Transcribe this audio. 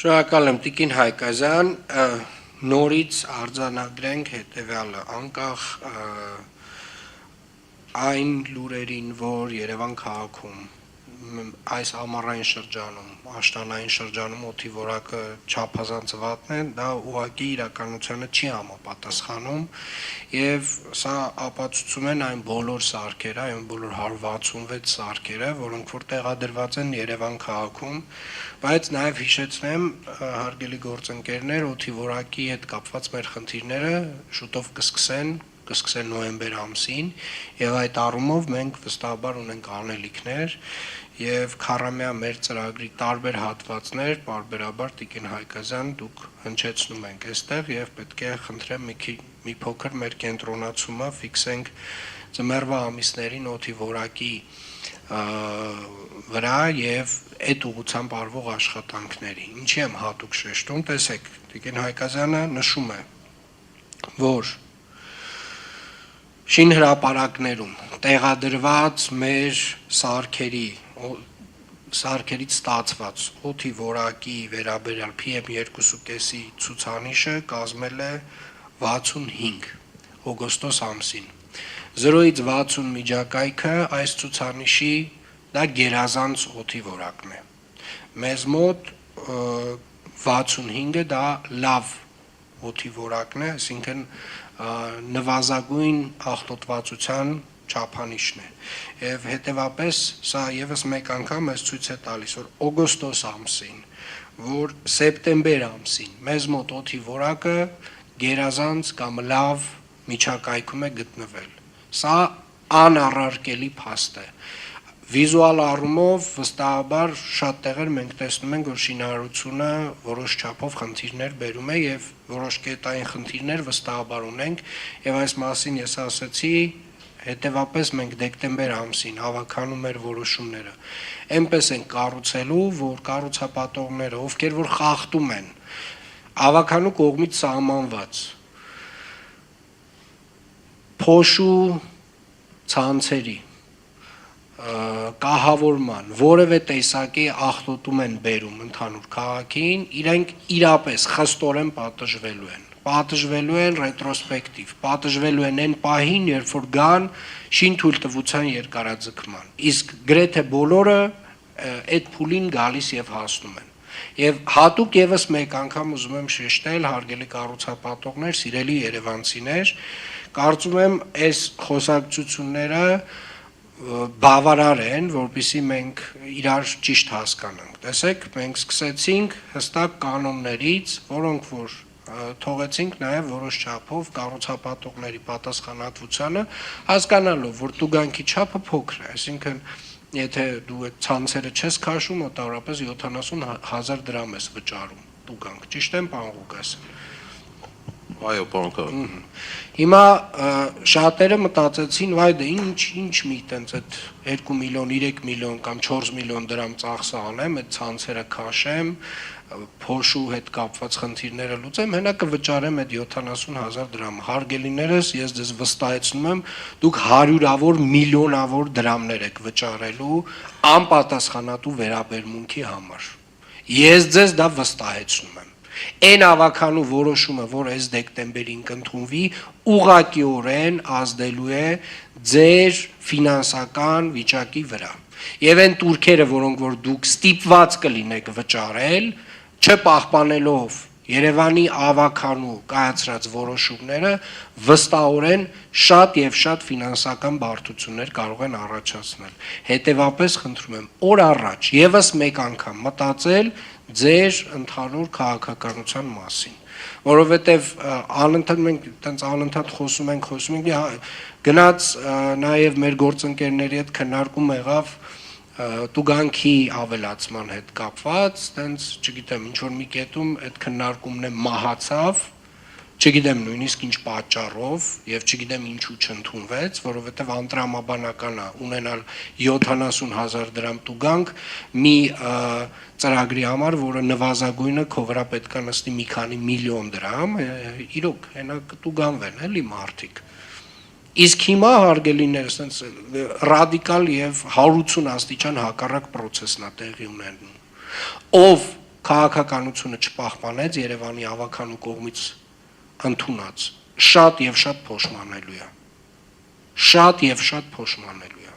Շնորհակալ եմ Տիկին Հայկազյան, նորից արձանագրենք հետևյալը, անկախ այն լուրերին, որ Երևան քաղաքում այս ամառային շրջանում, աշնանային շրջանում օդի որակը չափազանց վատն է, դա ուղղակի իրականությանը չի համապատասխանում եւ սա ապացուցում են այն բոլոր սարքերը, այն բոլոր 166 սարքերը, որոնք որ տեղադրված են Երևան քաղաքում, բայց նաեւ հիշեցնեմ, հարգելի գործընկերներ, օդի որակի հետ կապված մեր խնդիրները շուտով կսկսեն նոյեմբեր ամսին եւ այդ առումով մենք վստահաբար ունենք անելիքներ եւ քառամյա մեր ծրագրի տարբեր հատվածներ բարբերաբար Տիկին Հայկազյան դուք հնչեցնում ենք այստեղ եւ պետք է խնդրեմ մի փոքր մեր կենտրոնացումը ֆիքսենք ձմեռվա ամիսներին օդի որակի վրա եւ այդ ուղղությամբ արվող աշխատանքների ինչի եմ հատուկ շեշտում տեսեք Տիկին Հայկազյանը նշում է որ շինհրապարակներում տեղադրված մեր սարքերից ստացված օդի որակի վերաբերյալ PM2.5-ի ցուցանիշը կազմել է 65 օգոստոս ամսին 0-ից 60 միջակայքը այս ցուցանիշի դա գերազանց օդի որակն է մեզ մոտ 65-ը դա լավ օդի որակն է այսինքն նվազագույն աղտոտվածության չափանիշն է եւ հետեւապես սա եւս մեկ անգամ մեզ ցույց է տալիս որ օգոստոս ամսին որ սեպտեմբեր ամսին մեզ մոտ օդի որակը գերազանց կամ լավ միջակայքում է գտնվել սա անառարկելի փաստ է վիզուալ առումով վստահաբար շատ տեղեր մենք տեսնում ենք որ շինարարությունը որոշ չափով խնդիրներ բերում է եւ որոշ կետային խնդիրներ վստահաբար ունենք եւ այս մասին ես ասացի հետեւապես մենք դեկտեմբեր ամսին հավաքանում մեր որոշումները այնպես են կառուցելու որ կառուցապատողները ովքեր որ խախտում են ավականու կողմից սահմանված փոշու ցանցերի կահավորման որևէ տեսակի աղտոտում են բերում ընդհանուր քաղաքին իրենք իրապես խստորեն պատժվելու են ռետրոսպեկտիվ պատժվելու են այն պահին երբ որ գան շինթույլտվության երկարաձգման իսկ գրեթե բոլորը այդ փուլին գալիս եւ հասնում են եւ հատուկ եւս մեկ անգամ ուզում եմ շեշտել հարգելի կառուցապատողներ սիրելի երևանցիներ կարծում եմ այս խոսակցությունները բավարար են, որպեսզի մենք իրար ճիշտ հասկանանք։ Տեսեք, մենք սկսեցինք հստակ կանոններից, որոնք որ թողեցինք նաև որոշ չափով կառուցապատողների պատասխանատվությանը, հասկանալով, որ տուգանքի չափը փոքր է, այսինքն եթե դու այդ ցանցերը չես քաշում, մոտավորապես 70,000 դրամ ես վճարում տուգանք, ճիշտ եմ, պարոն Ղուկասյան։ Այո, պարոն Քավալյան։ Հիմա շատերը մտածեցին, վայ դե ինչ մի տենց այդ 2 միլիոն, 3 միլիոն կամ 4 միլիոն դրամ ծախսը անեմ, այդ ցանցերը քաշեմ, փոշու հետ կապված խնդիրները լուծեմ, հենա կվճարեմ այդ 70,000 դրամ։ Հարգելիներս, ես ձեզ վստահեցնում եմ, դուք հարյուրավոր, միլիոնավոր դրամներ եք վճարելու անպատասխանատու վերաբերմունքի համար։ Ես ձեզ դա վստահեցնում եմ։ Այն ավականու որոշումը, որ այս դեկտեմբերին կընդունվի, ուղղակիորեն ազդելու է ձեր ֆինանսական վիճակի վրա։ Եվ այն տուրքերը, որոնք որ դուք ստիպված կլինեք վճարել, չպահպանելով Երևանի ավականու կայացրած որոշումները, վստահորեն շատ եւ շատ ֆինանսական բարդություններ կարող են առաջացնել։ Հետևաբար խնդրում եմ օր առաջ եւս մեկ անգամ մտածել ձեր ընդհանուր քաղաքականության մասին, որովհետև անընդհատ մենք տենց անընդհատ խոսում ենք, գնաց նաև մեր գործընկերների հետ քննարկում եղավ տուգանքի ավելացման հետ կապված, տենց, չգիտեմ, ինչ որ մի կետում այդ քննարկումն է մահացավ, չգիտեմ նույնիսկ ինչ պատճառով եւ չգիտեմ ինչու չընդունվեց, որովհետեւ անտրամաբանական է ունենալ 70,000 դրամ տուգանք մի ծրագրի համար, որը նվազագույնը քո վրա պետք է նստի մի քանի միլիոն դրամ, իրոք հենա կտուգանվեն էլի մարդիկ։ Իսկ հիմա հարգելիներս այնց ռադիկալ եւ 180 աստիճան հակառակ process-ն է տեղի ունենում։ Ով քաղաքականությունը չպահպանեց Երևանի ավականու կողմից ընդունած շատ եւ շատ փոշմանելու է։ Շատ եւ շատ փոշմանելու է։